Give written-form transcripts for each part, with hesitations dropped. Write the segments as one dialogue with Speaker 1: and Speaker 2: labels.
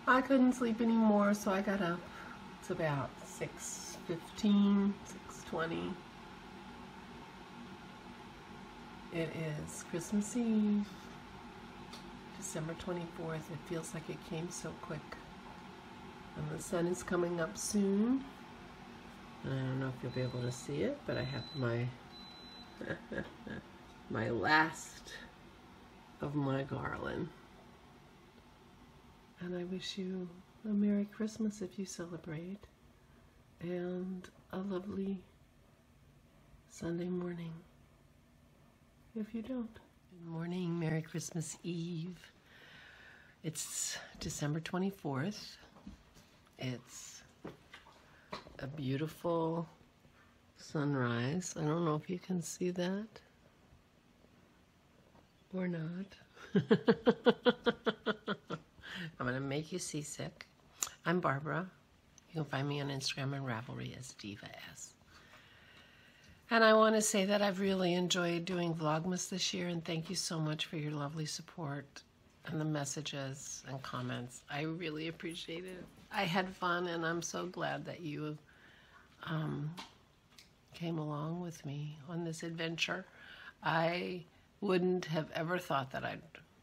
Speaker 1: I couldn't sleep anymore, so I got up. It's about 6:15, 6:20. It is Christmas Eve, December 24th. It feels like it came so quick. And the sun is coming up soon. I don't know if you'll be able to see it, but I have my my last of my garland. And I wish you a Merry Christmas if you celebrate, and a lovely Sunday morning if you don't. Good morning, Merry Christmas Eve. It's December 24th. It's a beautiful sunrise. I don't know if you can see that or not. I'm going to make you seasick. I'm Barbara. You can find me on Instagram and Ravelry as Diva S. And I want to say that I've really enjoyed doing Vlogmas this year, and thank you so much for your lovely support and the messages and comments. I really appreciate it. I had fun, and I'm so glad that you came along with me on this adventure. I wouldn't have ever thought that I'd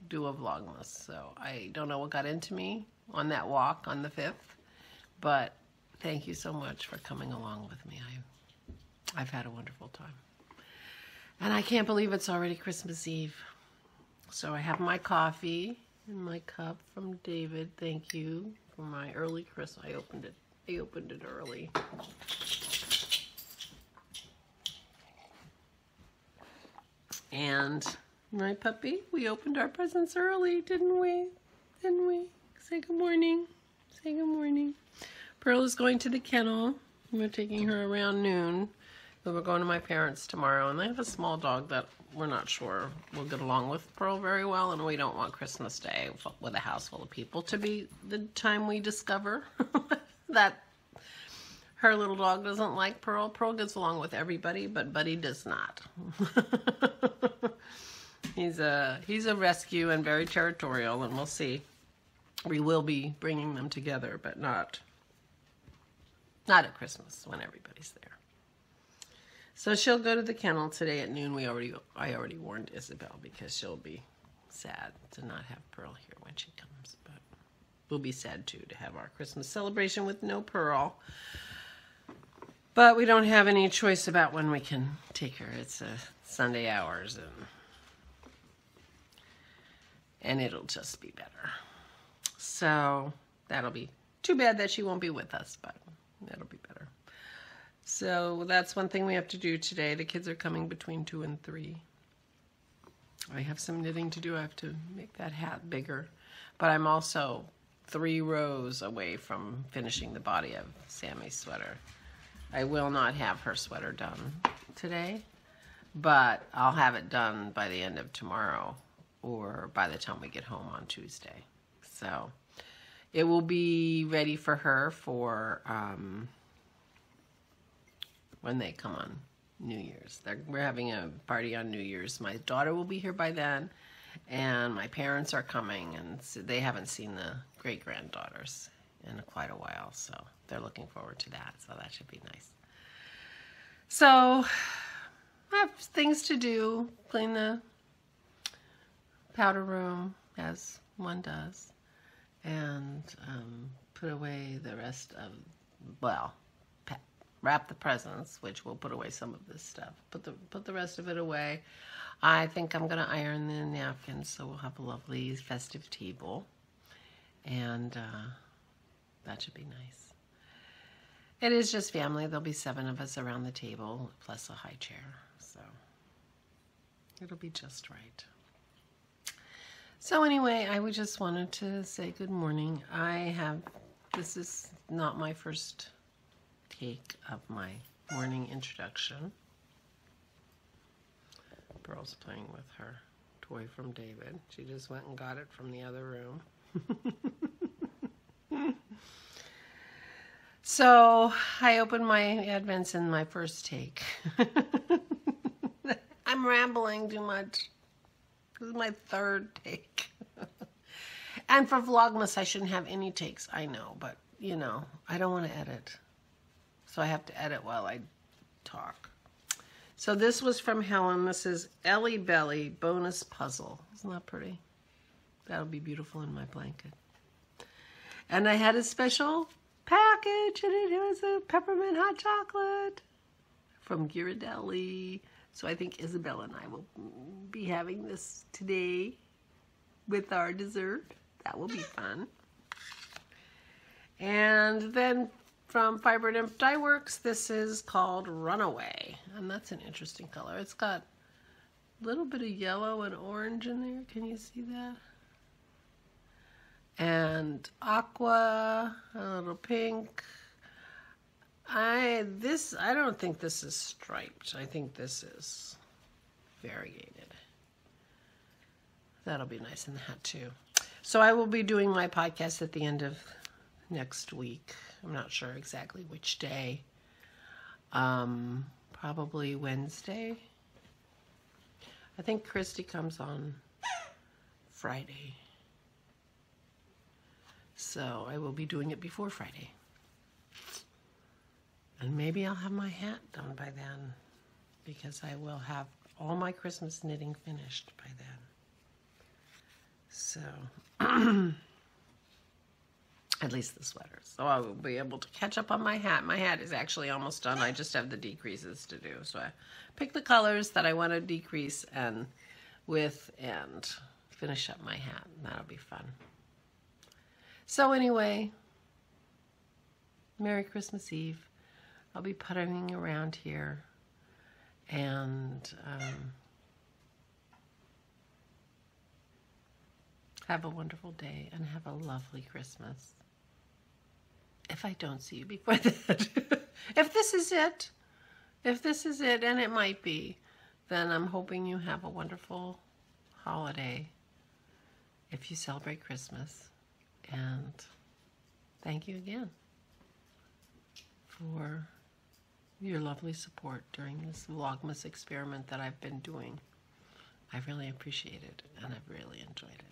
Speaker 1: do a Vlogmas, so I don't know what got into me on that walk on the 5th, but thank you so much for coming along with me. I've had a wonderful time, and I can't believe it's already Christmas Eve. So I have my coffee in my cup from David. Thank you for my early Christmas. I opened it early. And my puppy, we opened our presents early, didn't we? Didn't we? Say good morning. Say good morning. Pearl is going to the kennel. We're taking her around noon. But we're going to my parents tomorrow, and they have a small dog that we're not sure will get along with Pearl very well, and we don't want Christmas Day with a house full of people to be the time we discover that her little dog doesn't like Pearl. Pearl gets along with everybody, but Buddy does not. He's a rescue and very territorial, and we'll see. We will be bringing them together, but not at Christmas when everybody's there. So she'll go to the kennel today at noon. I already warned Isabel because she'll be sad to not have Pearl here when she comes, but we'll be sad too to have our Christmas celebration with no Pearl. But we don't have any choice about when we can take her. It's Sunday hours, and it'll just be better. So that'll be too bad that she won't be with us, but that'll be better. So that's one thing we have to do today. The kids are coming between 2 and 3. I have some knitting to do. I have to make that hat bigger. But I'm also 3 rows away from finishing the body of Sammy's sweater. I will not have her sweater done today, but I'll have it done by the end of tomorrow or by the time we get home on Tuesday. So it will be ready for her for when they come on New Year's. We're having a party on New Year's. My daughter will be here by then, and my parents are coming, and so they haven't seen the great-granddaughters in quite a while, so they're looking forward to that, so that should be nice. So I have things to do. Clean the powder room, as one does, and put away the rest of, well, wrap the presents, which we'll put away some of this stuff. Put the rest of it away. I think I'm going to iron the napkins, so we'll have a lovely festive table. And that should be nice. It is just family. There'll be 7 of us around the table, plus a high chair. So it'll be just right. So anyway, I just wanted to say good morning. This is not my first take of my morning introduction. Pearl's playing with her toy from David. She just went and got it from the other room. So I opened my Advents in my first take. I'm rambling too much. This is my 3rd take. And for Vlogmas, I shouldn't have any takes. I know, but, you know, I don't want to edit. So I have to edit while I talk. So this was from Helen. This is Ellie Belly Bonus Puzzle. Isn't that pretty? That'll be beautiful in my blanket. And I had a special package, and it was a peppermint hot chocolate from Ghirardelli. So I think Isabella and I will be having this today with our dessert. That will be fun. And then from Fiber and Imp Dye Works, this is called Runaway. And that's an interesting color. It's got a little bit of yellow and orange in there. Can you see that? And aqua, a little pink. I don't think this is striped. I think this is variegated. That'll be nice in the hat too. So I will be doing my podcast at the end of next week. I'm not sure exactly which day. Probably Wednesday. I think Christy comes on Friday. So I will be doing it before Friday. And maybe I'll have my hat done by then, because I will have all my Christmas knitting finished by then. So, at least the sweaters. So I will be able to catch up on my hat. My hat is actually almost done. I just have the decreases to do. So I pick the colors that I want to decrease and finish up my hat. And that'll be fun. So anyway, Merry Christmas Eve. I'll be puttering around here, and have a wonderful day, and have a lovely Christmas. If I don't see you before that. If this is it, and it might be, then I'm hoping you have a wonderful holiday if you celebrate Christmas. And thank you again for your lovely support during this Vlogmas experiment that I've been doing. I really appreciate it, and I've really enjoyed it.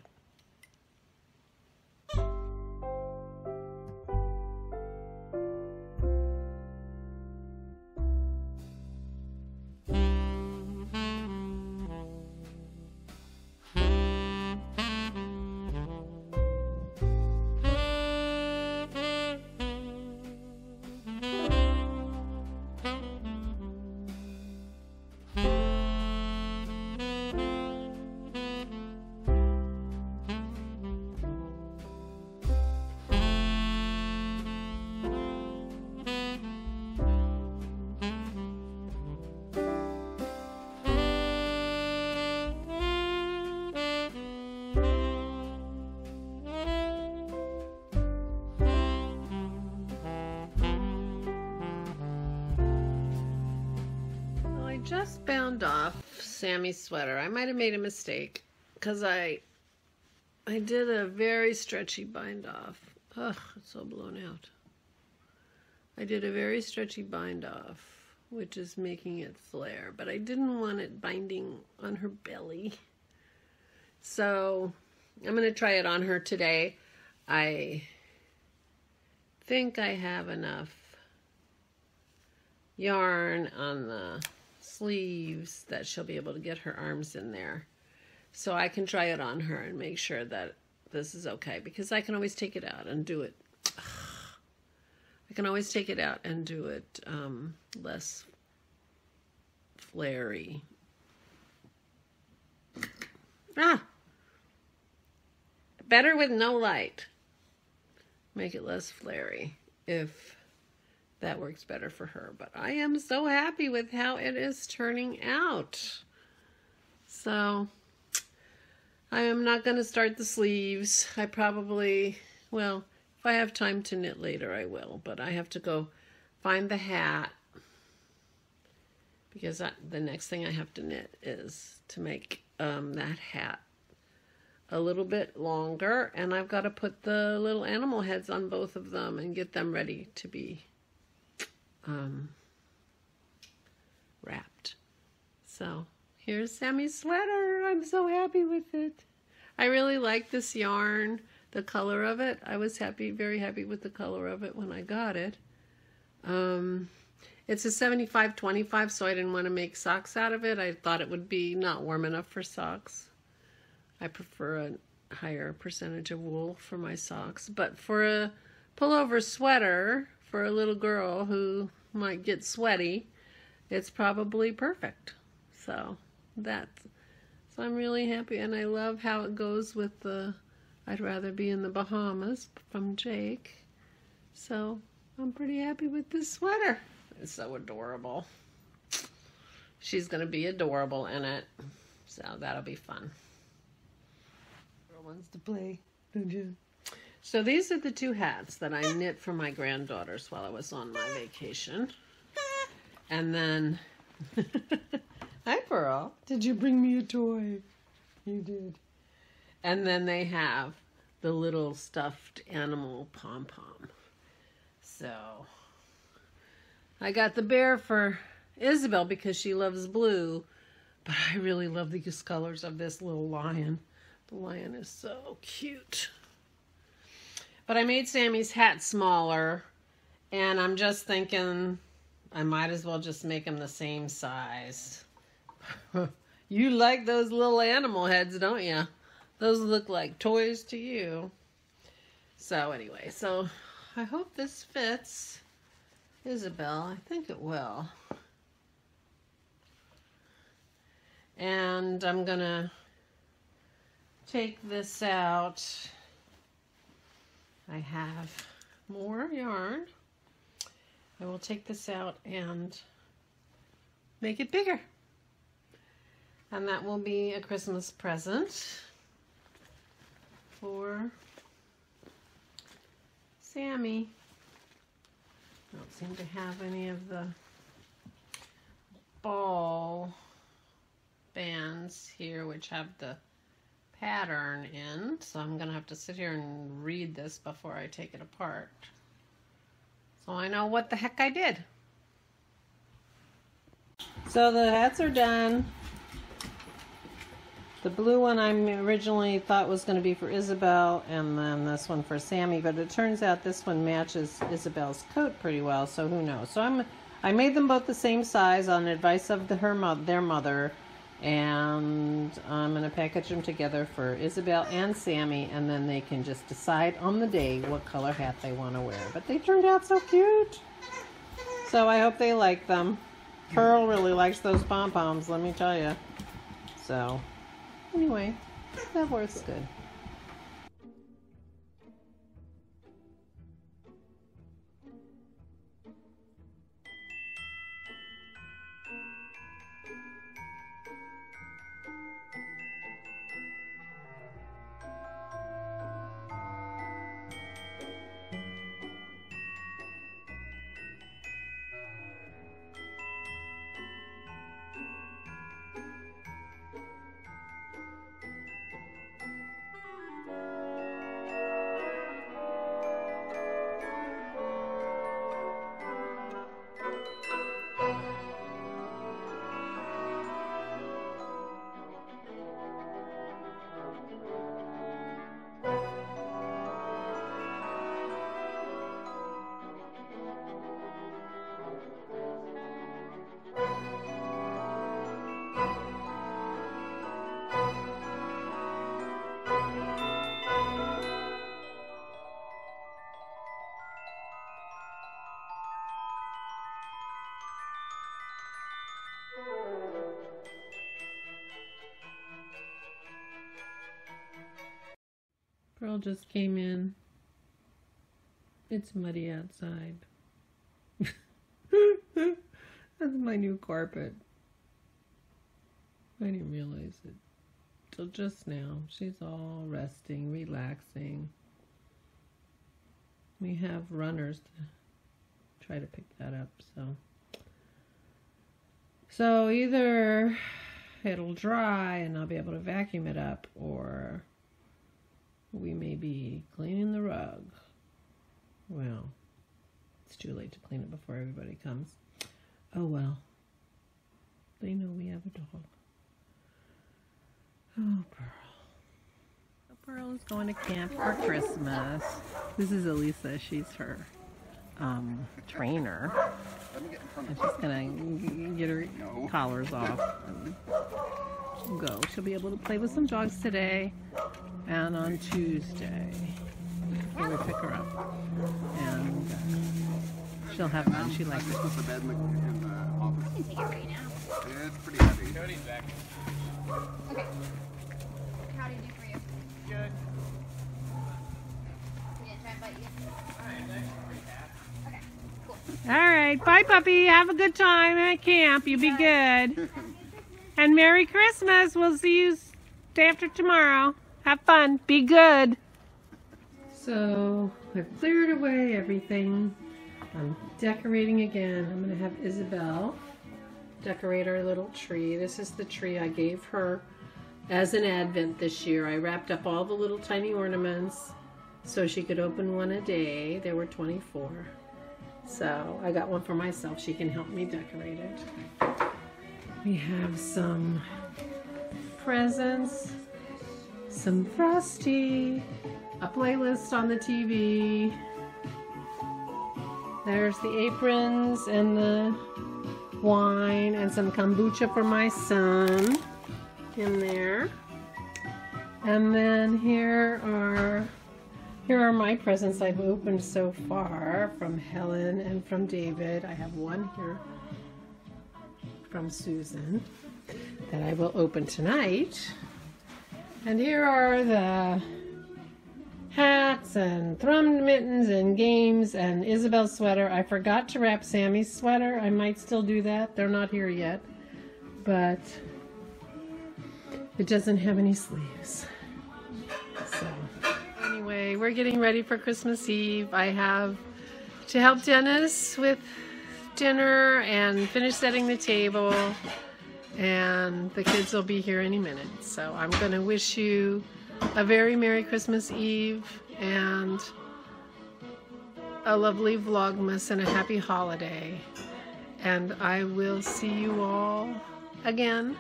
Speaker 1: Just bound off Sammy's sweater. I might have made a mistake because I did a very stretchy bind off. Ugh, it's so blown out. I did a very stretchy bind off, which is making it flare, but I didn't want it binding on her belly. So I'm going to try it on her today. I think I have enough yarn on the sleeves that she'll be able to get her arms in there. So I can try it on her and make sure that this is okay, because I can always take it out and do it. I can always take it out and do it less flary. Better with no light. Make it less flary if that works better for her. But I am so happy with how it is turning out. So I am not going to start the sleeves. I probably, well, if I have time to knit later, I will. But I have to go find the hat, because the next thing I have to knit is to make that hat a little bit longer. And I've got to put the little animal heads on both of them and get them ready to be wrapped. So here's Sammy's sweater. I'm so happy with it. I really like this yarn. the color of it. I was happy, very happy with the color of it when I got it. It's a 75-25, so I didn't want to make socks out of it. I thought it would be not warm enough for socks. I prefer a higher percentage of wool for my socks. But for a pullover sweater for a little girl who might get sweaty, it's probably perfect. So I'm really happy, and I love how it goes with the I'd Rather Be in the Bahamas from Jake. So I'm pretty happy with this sweater. It's so adorable. She's going to be adorable in it. So that'll be fun. Girl wants to play, don't you? So these are the two hats that I knit for my granddaughters while I was on my vacation. And then, hi Pearl, did you bring me a toy? You did. And then they have the little stuffed animal pom-pom. So I got the bear for Isabel because she loves blue, but I really love these colors of this little lion. The lion is so cute. But I made Sammy's hat smaller, and I'm just thinking I might as well just make them the same size. You like those little animal heads, don't you? Those look like toys to you. So anyway, so I hope this fits Isabel. I think it will. And I'm gonna take this out. I have more yarn. I will take this out and make it bigger. And that will be a Christmas present for Sammy. I don't seem to have any of the ball bands here which have the pattern in, so I'm gonna have to sit here and read this before I take it apart, so I know what the heck I did. So the hats are done. The blue one I originally thought was going to be for Isabel, and then this one for Sammy, but it turns out this one matches Isabel's coat pretty well, so who knows. So I made them both the same size on advice of their mother, and I'm going to package them together for Isabel and Sammy, and then they can just decide on the day what color hat they want to wear. But they turned out so cute. So I hope they like them. Pearl really likes those pom-poms, let me tell you. So anyway, that works good. Pearl just came in. It's muddy outside. That's my new carpet. I didn't realize it till just now. She's all resting, relaxing. We have runners to try to pick that up, so either it'll dry and I'll be able to vacuum it up, or we may be cleaning the rug. Well, it's too late to clean it before everybody comes. Oh well. They know we have a dog. Oh, Pearl. Girl is going to camp for Christmas. This is Elisa. She's her trainer. And she's gonna get her collars off and go. She'll be able to play with some dogs today and on Tuesday. We will pick her up and she'll have fun. She likes it.
Speaker 2: Put the bed in the office.
Speaker 3: I can take it right now.
Speaker 2: Yeah, it's pretty heavy.
Speaker 4: Cody's back.
Speaker 3: Okay. How do you do for you?
Speaker 4: Good.
Speaker 3: You gonna try and bite you?
Speaker 4: Alright, that's pretty fast.
Speaker 3: Okay, cool.
Speaker 1: All right, bye puppy. Have a good time at camp. You be good. And Merry Christmas. We'll see you day after tomorrow. Have fun. Be good. So I've cleared away everything. I'm decorating again. I'm going to have Isabel decorate our little tree. This is the tree I gave her as an Advent this year. I wrapped up all the little tiny ornaments so she could open one a day. There were 24. So I got one for myself. She can help me decorate it. We have some presents, some Frosty, a playlist on the TV. There's the aprons and the wine and some kombucha for my son in there. And then here are my presents I've opened so far from Helen and from David. I have one here from Susan that I will open tonight. And here are the hats and thumb mittens and games and Isabel's sweater. I forgot to wrap Sammy's sweater. I might still do that. They're not here yet. But it doesn't have any sleeves. So anyway, we're getting ready for Christmas Eve. I have to help Dennis with dinner and finish setting the table. And the kids will be here any minute. So I'm going to wish you a very Merry Christmas Eve and a lovely Vlogmas and a happy holiday. And I will see you all again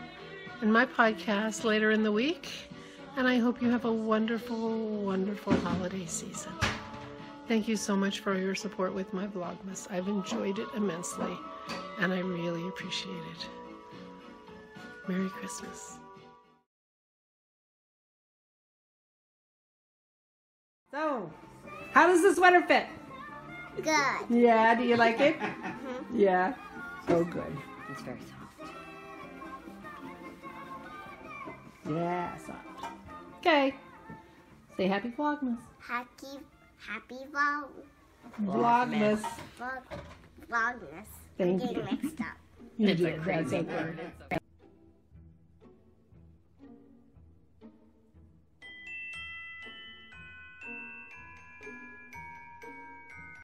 Speaker 1: in my podcast later in the week. And I hope you have a wonderful, wonderful holiday season. Thank you so much for your support with my Vlogmas. I've enjoyed it immensely and I really appreciate it. Merry Christmas. So, how does the sweater fit?
Speaker 3: Good.
Speaker 1: Yeah, do you like it? Yeah. Oh, good.
Speaker 3: It's very soft.
Speaker 1: Yeah, soft. Okay. Say happy Vlogmas.
Speaker 3: Happy
Speaker 1: Vlogmas.
Speaker 3: Vlogmas.
Speaker 1: Thank
Speaker 3: I'm
Speaker 1: you.
Speaker 3: getting mixed up.
Speaker 1: You did. That's okay.